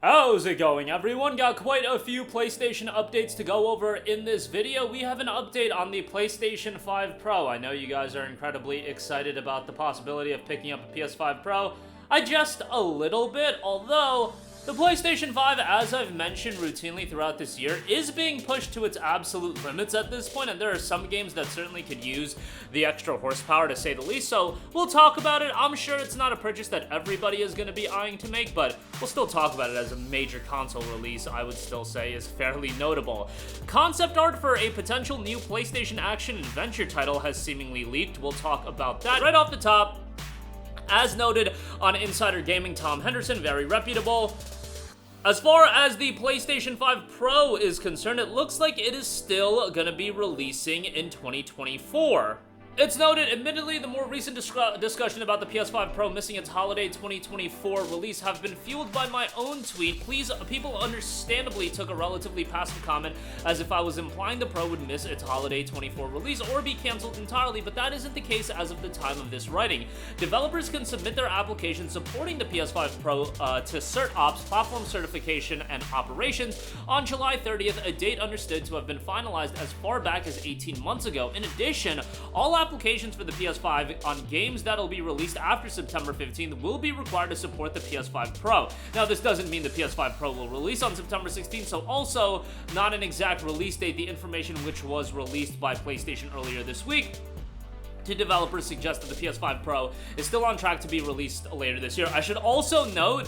How's it going, everyone? Got quite a few PlayStation updates to go over in this video. We have an update on the PlayStation 5 Pro. I know you guys are incredibly excited about the possibility of picking up a PS5 Pro. I jest a little bit, although the PlayStation 5, as I've mentioned routinely throughout this year, is being pushed to its absolute limits at this point, and there are some games that certainly could use the extra horsepower, to say the least, so we'll talk about it. I'm sure it's not a purchase that everybody is going to be eyeing to make, but we'll still talk about it as a major console release. I would still say is fairly notable. Concept art for a potential new PlayStation action-adventure title has seemingly leaked. We'll talk about that. Right off the top, as noted on Insider Gaming, Tom Henderson, very reputable. As far as the PlayStation 5 Pro is concerned, it looks like it is still gonna be releasing in 2024. It's noted, admittedly, the more recent discussion about the PS5 Pro missing its holiday 2024 release have been fueled by my own tweet. People understandably took a relatively passive comment as if I was implying the Pro would miss its holiday 24 release or be cancelled entirely, but that isn't the case as of the time of this writing. Developers can submit their applications supporting the PS5 Pro to CertOps, Platform Certification and Operations, on July 30th, a date understood to have been finalized as far back as 18 months ago. In addition, all applications for the PS5 on games that'll be released after September 15th will be required to support the PS5 Pro. Now, this doesn't mean the PS5 Pro will release on September 16th, so also not an exact release date. The information which was released by PlayStation earlier this week to developers suggests that the PS5 Pro is still on track to be released later this year. I should also note,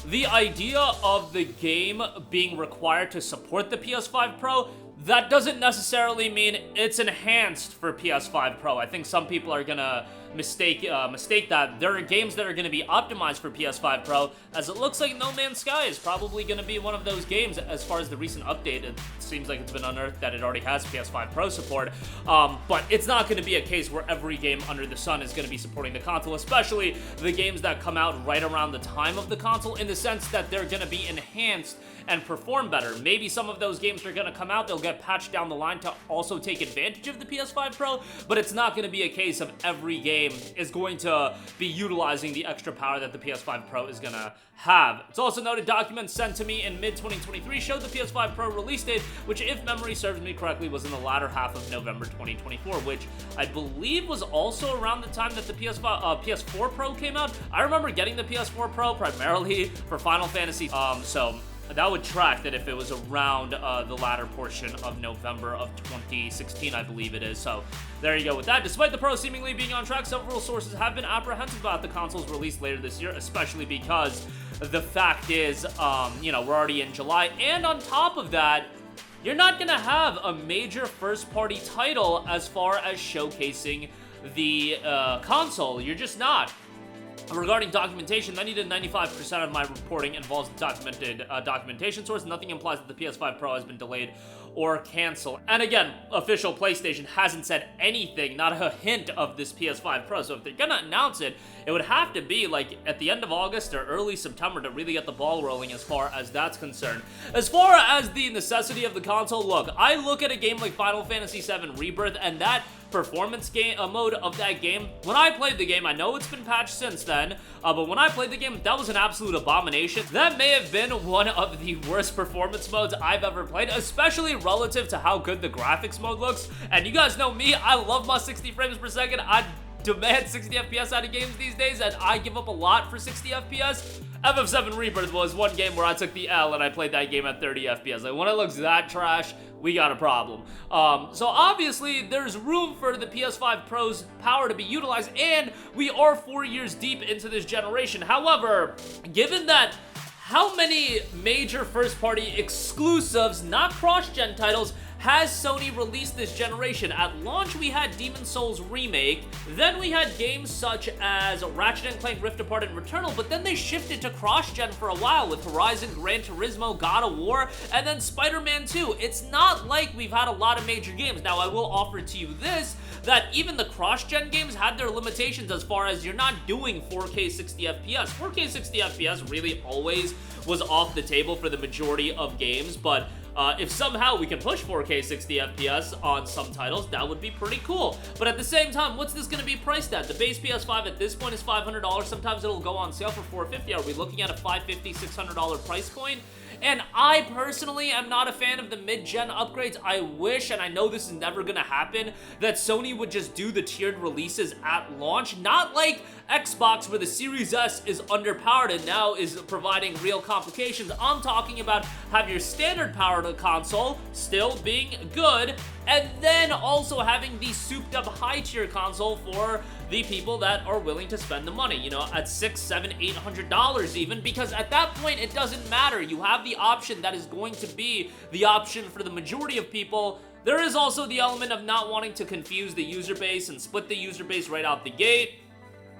the idea of the game being required to support the PS5 Pro, that doesn't necessarily mean it's enhanced for PS5 Pro. I think some people are gonna mistake that. There are games that are gonna be optimized for PS5 Pro, as it looks like No Man's Sky is probably gonna be one of those games. As far as the recent update, it seems like it's been unearthed that it already has PS5 Pro support, but it's not gonna be a case where every game under the sun is gonna be supporting the console, especially the games that come out right around the time of the console, in the sense that they're gonna be enhanced and perform better. Maybe some of those games are gonna come out, they'll get patched down the line to also take advantage of the PS5 Pro, but it's not gonna be a case of every game is going to be utilizing the extra power that the PS5 Pro is gonna have. It's also noted documents sent to me in mid-2023 showed the PS5 Pro release date, which, if memory serves me correctly, was in the latter half of November 2024, which I believe was also around the time that the PS4 Pro came out. I remember getting the PS4 Pro primarily for Final Fantasy, so that would track that if it was around the latter portion of November of 2016, I believe it is. So there you go with that. Despite the Pro seemingly being on track, several sources have been apprehensive about the console's release later this year, especially because the fact is, we're already in July, and on top of that, you're not gonna have a major first-party title as far as showcasing the console. You're just not. Regarding documentation, 90 to 95% of my reporting involves documented documentation source. Nothing implies that the PS5 Pro has been delayed or canceled. And again, official PlayStation hasn't said anything, not a hint of this PS5 Pro. So if they're gonna announce it, it would have to be like at the end of August or early September to really get the ball rolling as far as that's concerned. As far as the necessity of the console, look, I look at a game like Final Fantasy VII Rebirth, and that performance game mode of that game, when I played the game, I know it's been patched since then, but when I played the game, that was an absolute abomination. That may have been one of the worst performance modes I've ever played, especially relative to how good the graphics mode looks. And you guys know me, I love my 60 frames per second. I demand 60 FPS out of games these days, and I give up a lot for 60 FPS. FF7 Rebirth was one game where I took the L and I played that game at 30 FPS. Like, when it looks that trash, we got a problem. So obviously, there's room for the PS5 Pro's power to be utilized, and we are 4 years deep into this generation. However, given that how many major first-party exclusives, not cross-gen titles, has Sony released this generation? At launch, we had Demon's Souls Remake, then we had games such as Ratchet & Clank Rift Apart and Returnal, but then they shifted to cross-gen for a while with Horizon, Gran Turismo, God of War, and then Spider-Man 2. It's not like we've had a lot of major games. Now, I will offer to you this, that even the cross-gen games had their limitations as far as you're not doing 4K 60 FPS. 4K 60 FPS really always was off the table for the majority of games, but If somehow we can push 4K 60 FPS on some titles, that would be pretty cool. But at the same time, what's this going to be priced at? The base PS5 at this point is $500. Sometimes it'll go on sale for $450. Are we looking at a $550, $600 price point? And I personally am not a fan of the mid-gen upgrades. I wish, and I know this is never gonna happen, that Sony would just do the tiered releases at launch. Not like Xbox, where the Series S is underpowered and now is providing real complications. I'm talking about have your standard powered console still being good, and then also having the souped up high tier console for the people that are willing to spend the money, you know, at $600, $700, $800 even, because at that point it doesn't matter. You have the option that is going to be the option for the majority of people. There is also the element of not wanting to confuse the user base and split the user base right out the gate.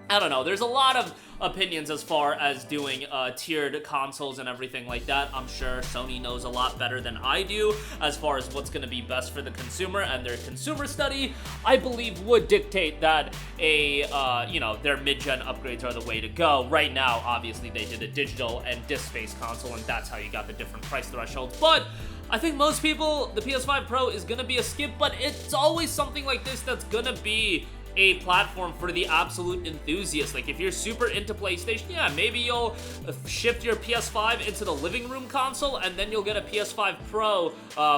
I don't know, there's a lot of opinions as far as doing tiered consoles and everything like that. I'm sure Sony knows a lot better than I do as far as what's going to be best for the consumer, and their consumer study, I believe, would dictate that you know, their mid-gen upgrades are the way to go. Right now, obviously, they did a digital and disc-based console, and that's how you got the different price thresholds, but I think most people, the PS5 Pro is going to be a skip, but it's always something like this that's going to be a platform for the absolute enthusiast. Like, if you're super into PlayStation, yeah, maybe you'll shift your PS5 into the living room console, and then you'll get a PS5 Pro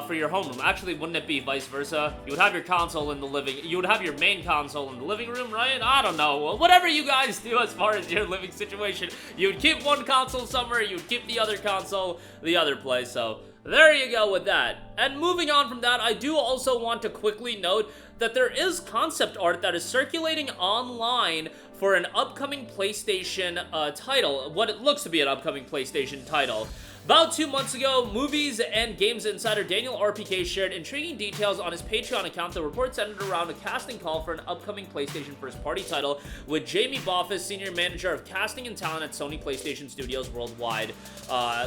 for your home room. Actually, wouldn't it be vice versa? You would have your console in the you would have your main console in the living room, right? I don't know. Whatever you guys do as far as your living situation, you would keep one console somewhere, you would keep the other console the other place, so there you go with that. And moving on from that, I do also want to quickly note that there is concept art that is circulating online for an upcoming PlayStation title, what it looks to be an upcoming PlayStation title. About 2 months ago, Movies and Games insider Daniel RPK shared intriguing details on his Patreon account. The report centered around a casting call for an upcoming PlayStation first-party title, with Jamie Boffis, Senior Manager of Casting and Talent at Sony PlayStation Studios Worldwide,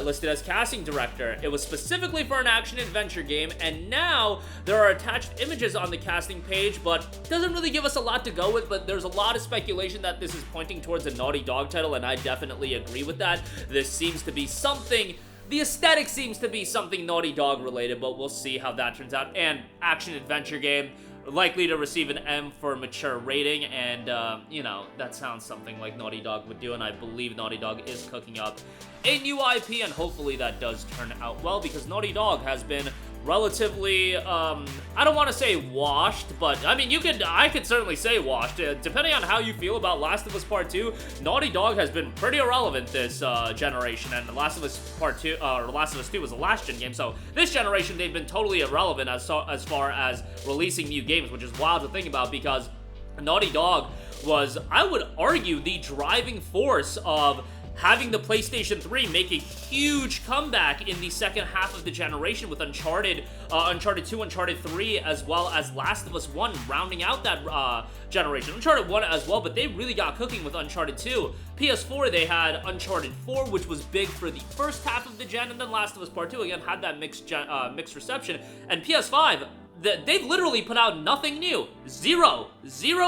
listed as casting director. It was specifically for an action-adventure game, and now there are attached images on the casting page, but it doesn't really give us a lot to go with, but there's a lot of speculation that this is pointing towards a Naughty Dog title, and I definitely agree with that. This seems to be something... The aesthetic seems to be something Naughty Dog related, but we'll see how that turns out. And action-adventure game, likely to receive an M for mature rating, and, you know, that sounds something like Naughty Dog would do, and I believe Naughty Dog is cooking up a new IP, and hopefully that does turn out well, because Naughty Dog has been relatively, I don't want to say washed, but, I mean, I could certainly say washed. Depending on how you feel about Last of Us Part 2, Naughty Dog has been pretty irrelevant this generation, and The Last of Us Part 2, or Last of Us 2 was a last-gen game, so this generation, they've been totally irrelevant as far as releasing new games, which is wild to think about, because Naughty Dog was, I would argue, the driving force of having the PlayStation 3 make a huge comeback in the second half of the generation with Uncharted 2, Uncharted 3, as well as Last of Us 1, rounding out that generation. Uncharted 1 as well, but they really got cooking with Uncharted 2. PS4, they had Uncharted 4, which was big for the first half of the gen, and then Last of Us Part 2, again, had that mixed reception. And PS5, they've literally put out nothing new. Zero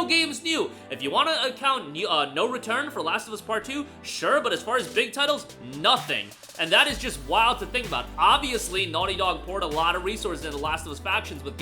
games new. If you want to count No Return for Last of Us Part 2, sure, but as far as big titles, nothing. And that is just wild to think about. Obviously, Naughty Dog poured a lot of resources into Last of Us Factions, which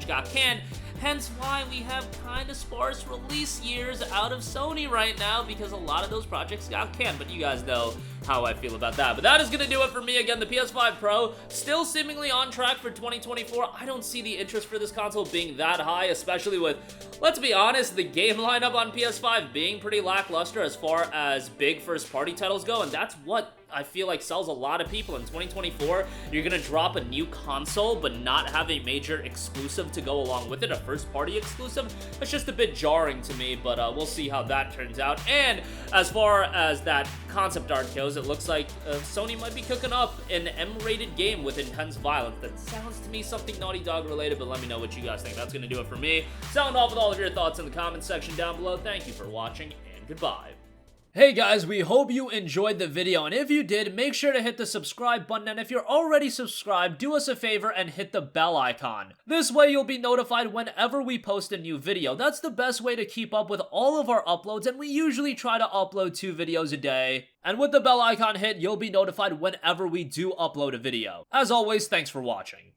got canned, hence why we have kind of sparse release years out of Sony right now, because a lot of those projects got canned, but you guys know how I feel about that. But that is going to do it for me. Again, the PS5 Pro, still seemingly on track for 2024. I don't see the interest for this console being that high, especially with, let's be honest, the game lineup on PS5 being pretty lackluster as far as big first-party titles go, and that's what I feel like sells a lot of people. In 2024, you're gonna drop a new console but not have a major exclusive to go along with it, a first-party exclusive. It's just a bit jarring to me, but we'll see how that turns out. And as far as that concept art goes, it looks like Sony might be cooking up an M-rated game with intense violence. That sounds to me something Naughty Dog related, but let me know what you guys think. That's gonna do it for me. Sound off with all of your thoughts in the comments section down below. Thank you for watching, and goodbye. Hey guys, we hope you enjoyed the video, and if you did, make sure to hit the subscribe button, and if you're already subscribed, do us a favor and hit the bell icon. This way you'll be notified whenever we post a new video. That's the best way to keep up with all of our uploads, and we usually try to upload 2 videos a day. And with the bell icon hit, you'll be notified whenever we do upload a video. As always, thanks for watching.